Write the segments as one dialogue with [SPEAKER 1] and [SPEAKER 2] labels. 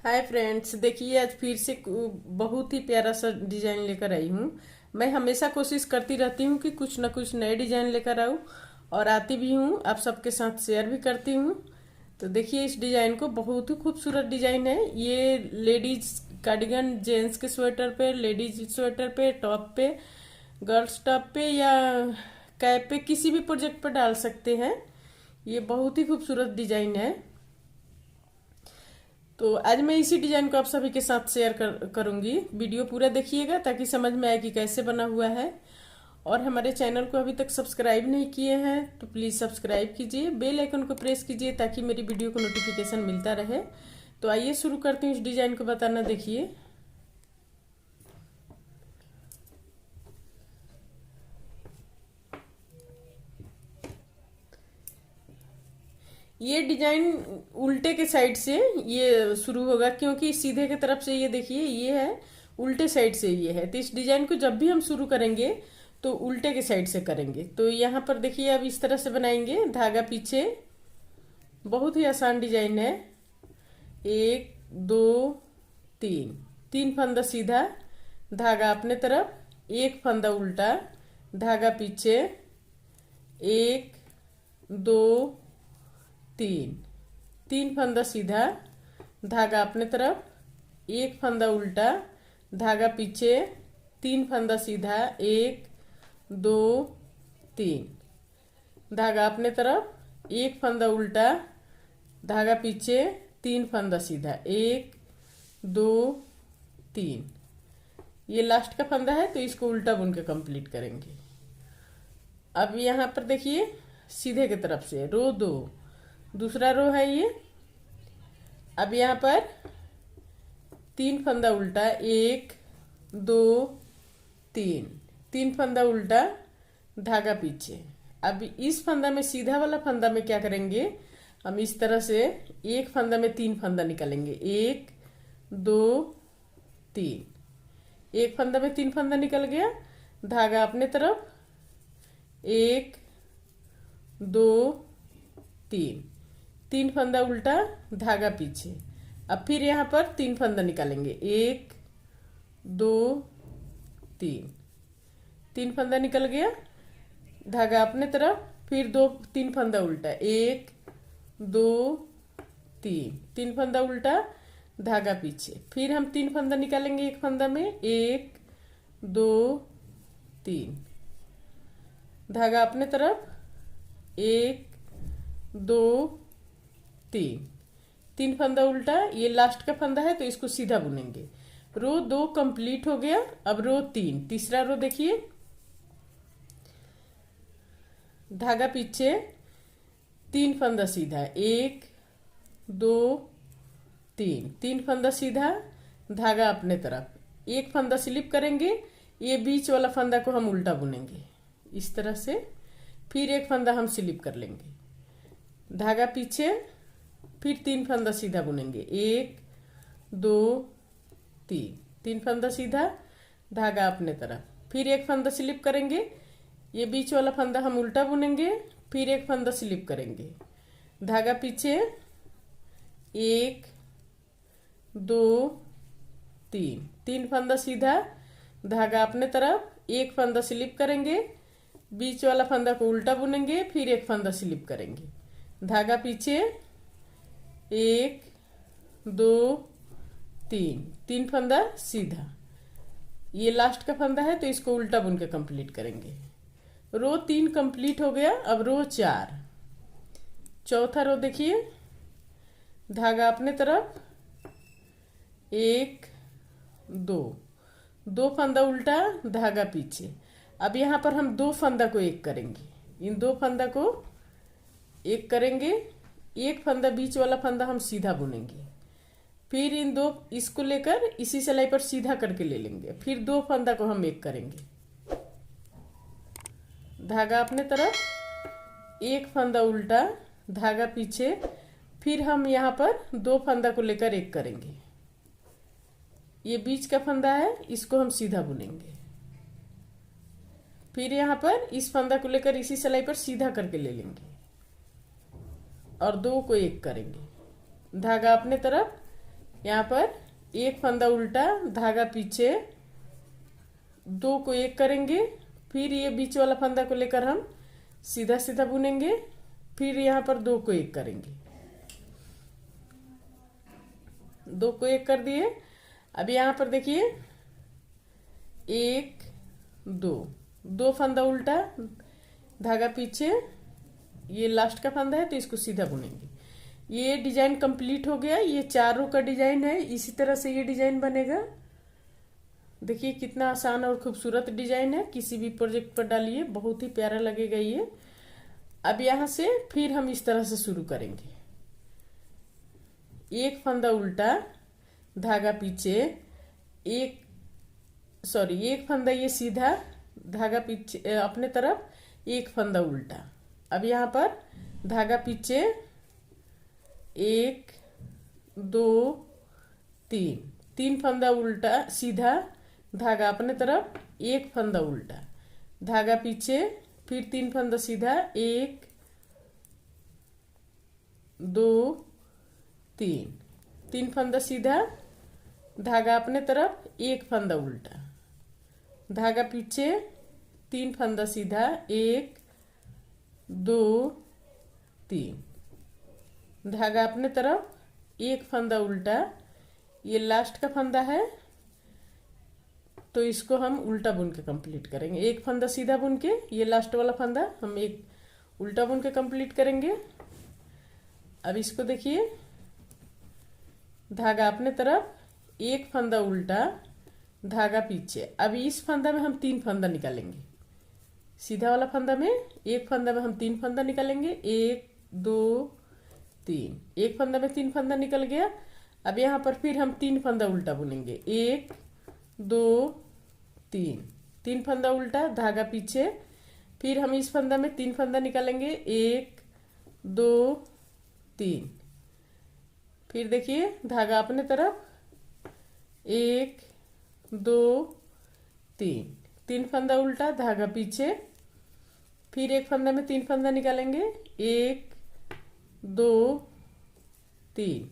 [SPEAKER 1] Hi friends, देखिए आज फिर से बहुत ही प्यारा सा डिजाइन लेकर आई हूँ। मैं हमेशा कोशिश करती रहती हूँ कि कुछ ना कुछ नए डिजाइन लेकर आऊँ और आती भी हूँ, आप सबके साथ शेयर भी करती हूँ। तो देखिए इस डिजाइन को, बहुत ही खूबसूरत डिजाइन है ये। लेडीज कार्डिगन, जेंट्स के स्वेटर पे, लेडीज स्वेटर पे, टॉप पे, गर्ल्स टॉप पे या कैप पे, किसी भी प्रोजेक्ट पर डाल सकते हैं। ये बहुत ही खूबसूरत डिजाइन है। तो आज मैं इसी डिजाइन को आप सभी के साथ शेयर करूंगी। वीडियो पूरा देखिएगा ताकि समझ में आए कि कैसे बना हुआ है। और हमारे चैनल को अभी तक सब्सक्राइब नहीं किए हैं तो प्लीज सब्सक्राइब कीजिए, बेल आइकन को प्रेस कीजिए ताकि मेरी वीडियो को नोटिफिकेशन मिलता रहे। तो आइए शुरू करते हैं इस डिजाइन को बताना। देखिए ये डिजाइन उल्टे के साइड से ये शुरू होगा, क्योंकि सीधे की तरफ से ये देखिए ये है, उल्टे साइड से ये है। तो इस डिजाइन को जब भी हम शुरू करेंगे तो उल्टे के साइड से करेंगे। तो यहाँ पर देखिए अब इस तरह से बनाएंगे। धागा पीछे, बहुत ही आसान डिजाइन है। एक, दो, तीन, तीन फंदा सीधा, धागा अपने तरफ, एक फंदा उल्टा, धागा पीछे, एक, दो, तीन, तीन फंदा सीधा, धागा अपने तरफ, एक फंदा उल्टा, धागा पीछे, तीन फंदा सीधा, एक, दो, तीन, धागा अपने तरफ, एक फंदा उल्टा, धागा पीछे, तीन फंदा सीधा, एक, दो, तीन। ये लास्ट का फंदा है तो इसको उल्टा बुन के कंप्लीट करेंगे। अब यहाँ पर देखिए सीधे की तरफ से रो दो, दूसरा रो है ये। अब यहाँ पर तीन फंदा उल्टा, एक, दो, तीन, तीन फंदा उल्टा, धागा पीछे। अब इस फंदा में, सीधा वाला फंदा में क्या करेंगे, हम इस तरह से एक फंदा में तीन फंदा निकालेंगे। एक, दो, तीन, एक फंदा में तीन फंदा निकल गया, धागा अपने तरफ, एक, दो, तीन, तीन फंदा उल्टा, धागा पीछे। अब फिर यहाँ पर तीन फंदा निकालेंगे। एक, दो, तीन, तीन फंदा निकल गया, धागा अपने तरफ, फिर दो, तीन फंदा उल्टा, एक, दो, तीन, तीन फंदा उल्टा, धागा पीछे। फिर हम तीन फंदा निकालेंगे एक फंदा में, एक, दो, तीन, धागा अपने तरफ, एक, दो, तीन, तीन फंदा उल्टा। ये लास्ट का फंदा है तो इसको सीधा बुनेंगे। रो दो कंप्लीट हो गया। अब रो तीन, तीसरा रो देखिए, धागा पीछे, तीन फंदा सीधा, एक, दो, तीन, तीन फंदा सीधा, धागा अपने तरफ, एक फंदा स्लिप करेंगे। ये बीच वाला फंदा को हम उल्टा बुनेंगे इस तरह से। फिर एक फंदा हम स्लिप कर लेंगे, धागा पीछे, फिर तीन फंदा सीधा बुनेंगे। एक, दो, तीन, तीन फंदा सीधा, धागा अपने तरफ, फिर एक फंदा स्लिप करेंगे। ये बीच वाला फंदा हम उल्टा बुनेंगे, फिर एक फंदा स्लिप करेंगे, धागा पीछे, एक, दो, तीन, तीन फंदा सीधा, धागा अपने तरफ, एक फंदा स्लिप करेंगे, बीच वाला फंदा को उल्टा बुनेंगे, फिर एक फंदा स्लिप करेंगे, धागा पीछे, एक, दो, तीन, तीन फंदा सीधा। ये लास्ट का फंदा है तो इसको उल्टा बुन के कंप्लीट करेंगे। रो तीन कंप्लीट हो गया। अब रो चार, चौथा रो देखिए, धागा अपने तरफ, एक, दो, दो फंदा उल्टा, धागा पीछे। अब यहाँ पर हम दो फंदा को एक करेंगे। इन दो फंदा को एक करेंगे, एक फंदा बीच वाला फंदा हम सीधा बुनेंगे, फिर इन दो, इसको लेकर इसी सिलाई पर सीधा करके ले लेंगे, फिर दो फंदा को हम एक करेंगे, धागा अपने तरफ, एक फंदा उल्टा, धागा पीछे, फिर हम यहाँ पर दो फंदा को लेकर एक करेंगे। ये बीच का फंदा है, इसको हम सीधा बुनेंगे, फिर यहाँ पर इस फंदा को लेकर इसी सिलाई पर सीधा करके ले लेंगे और दो को एक करेंगे, धागा अपने तरफ, यहाँ पर एक फंदा उल्टा, धागा पीछे, दो को एक करेंगे, फिर ये बीच वाला फंदा को लेकर हम सीधा सीधा बुनेंगे, फिर यहाँ पर दो को एक करेंगे, दो को एक कर दिए। अब यहाँ पर देखिए एक दो, दो फंदा उल्टा, धागा पीछे, ये लास्ट का फंदा है तो इसको सीधा बुनेंगे। ये डिजाइन कंप्लीट हो गया। ये 4 रो का डिजाइन है। इसी तरह से ये डिजाइन बनेगा। देखिए कितना आसान और खूबसूरत डिजाइन है। किसी भी प्रोजेक्ट पर डालिए, बहुत ही प्यारा लगेगा ये। अब यहां से फिर हम इस तरह से शुरू करेंगे। एक फंदा उल्टा, धागा पीछे, एक फंदा ये सीधा, धागा पीछे अपने तरफ, एक फंदा उल्टा। अब यहाँ पर धागा पीछे, एक दो तीन, तीन फंदा उल्टा सीधा, धागा अपने तरफ, एक फंदा उल्टा, धागा पीछे, फिर तीन फंदा सीधा, एक दो तीन, तीन फंदा सीधा, धागा अपने तरफ, एक फंदा उल्टा, धागा पीछे, तीन फंदा सीधा, एक दो तीन, धागा अपने तरफ, एक फंदा उल्टा। ये लास्ट का फंदा है तो इसको हम उल्टा बुन के कंप्लीट करेंगे। एक फंदा सीधा बुन के, ये लास्ट वाला फंदा हम एक उल्टा बुन के कंप्लीट करेंगे। अब इसको देखिए, धागा अपने तरफ, एक फंदा उल्टा, धागा पीछे। अब इस फंदा में हम तीन फंदा निकालेंगे। सीधा वाला फंदा में, एक फंदा में हम तीन फंदा निकालेंगे, एक दो तीन, एक फंदा में तीन फंदा निकल गया। अब यहाँ पर फिर हम तीन फंदा उल्टा बुनेंगे, एक दो तीन, तीन फंदा उल्टा, धागा पीछे, फिर हम इस फंदा में तीन फंदा निकालेंगे, एक दो तीन, फिर देखिए धागा अपने तरफ, एक दो तीन, तीन फंदा उल्टा, धागा पीछे, फिर एक फंदा में तीन फंदा निकालेंगे, एक दो तीन,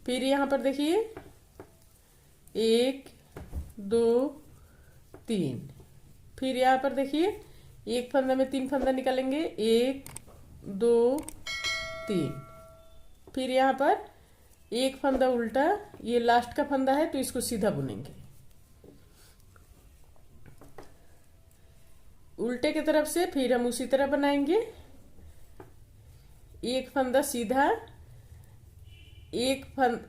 [SPEAKER 1] फिर यहाँ पर देखिए एक दो तीन, फिर यहाँ पर देखिए एक फंदा में तीन फंदा निकालेंगे, एक दो तीन, फिर यहाँ पर एक फंदा उल्टा, ये लास्ट का फंदा है तो इसको सीधा बुनेंगे। उल्टे की तरफ से फिर हम उसी तरह बनाएंगे। एक फंदा सीधा,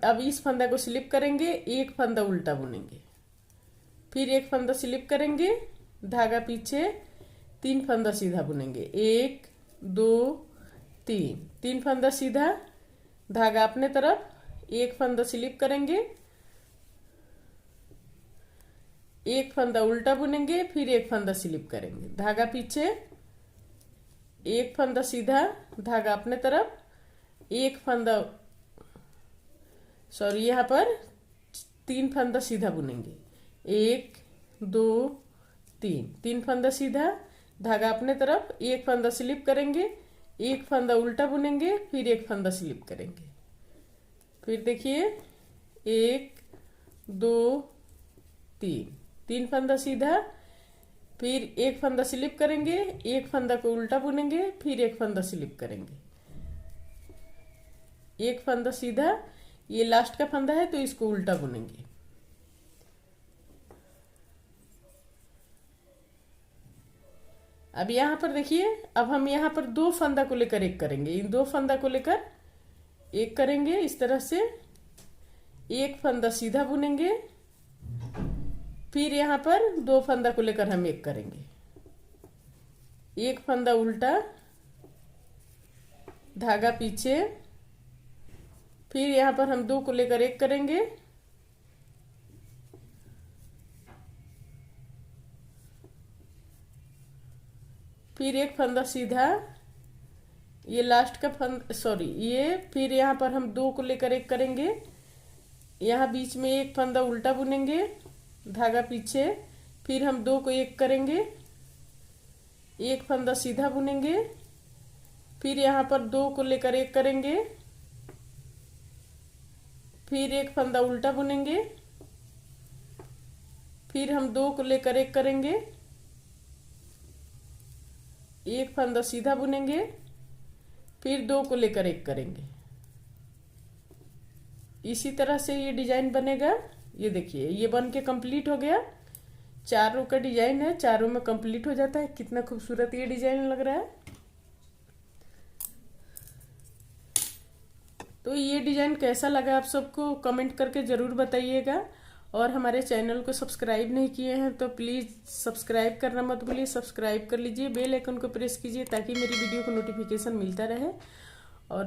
[SPEAKER 1] अब इस फंदा को स्लिप करेंगे, एक फंदा उल्टा बुनेंगे, फिर एक फंदा स्लिप करेंगे, धागा पीछे, तीन फंदा सीधा बुनेंगे, एक दो तीन, तीन फंदा सीधा, धागा अपने तरफ, एक फंदा स्लिप करेंगे, एक फंदा उल्टा बुनेंगे, फिर एक फंदा स्लिप करेंगे, धागा पीछे, एक फंदा सीधा, धागा अपने तरफ, एक फंदा यहाँ पर तीन फंदा सीधा बुनेंगे, एक दो तीन, तीन फंदा सीधा, धागा अपने तरफ, एक फंदा स्लिप करेंगे, एक फंदा उल्टा बुनेंगे, फिर एक फंदा स्लिप करेंगे, फिर देखिए एक दो तीन, तीन फंदा सीधा, फिर एक फंदा स्लिप करेंगे, एक फंदा को उल्टा बुनेंगे, फिर एक फंदा स्लिप करेंगे, एक फंदा सीधा, ये लास्ट का फंदा है तो इसको उल्टा बुनेंगे। अब यहाँ पर देखिए, अब हम यहाँ पर दो फंदा को लेकर एक करेंगे। इन दो फंदा को लेकर एक करेंगे इस तरह से, एक फंदा सीधा बुनेंगे, फिर यहाँ पर दो फंदा को लेकर हम एक करेंगे, एक फंदा उल्टा, धागा पीछे, फिर यहाँ पर हम दो को लेकर एक करेंगे, फिर एक फंदा सीधा, ये लास्ट का फंदा ये, फिर यहाँ पर हम दो को लेकर एक करेंगे, यहाँ बीच में एक फंदा उल्टा बुनेंगे, धागा पीछे, फिर हम दो को एक करेंगे, एक फंदा सीधा बुनेंगे, फिर यहाँ पर दो को लेकर एक करेंगे, फिर एक फंदा उल्टा बुनेंगे, फिर हम 2 को लेकर 1 करेंगे, एक फंदा सीधा बुनेंगे, फिर 2 को लेकर 1 करेंगे। इसी तरह से ये डिजाइन बनेगा। ये देखिए ये बन के कंप्लीट हो गया। 4 रो का डिजाइन है, 4 रो में कंप्लीट हो जाता है। कितना खूबसूरत ये डिजाइन लग रहा है। तो ये डिजाइन कैसा लगा आप सबको कमेंट करके जरूर बताइएगा। और हमारे चैनल को सब्सक्राइब नहीं किए हैं तो प्लीज सब्सक्राइब करना मत भूलिए, सब्सक्राइब कर लीजिए, बेल आइकन को प्रेस कीजिए ताकि मेरी वीडियो को नोटिफिकेशन मिलता रहे। और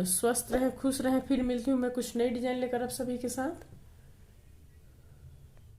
[SPEAKER 1] स्वस्थ रहें, खुश रहें। फिर मिलती हूँ मैं कुछ नई डिजाइन लेकर आप सभी के साथ।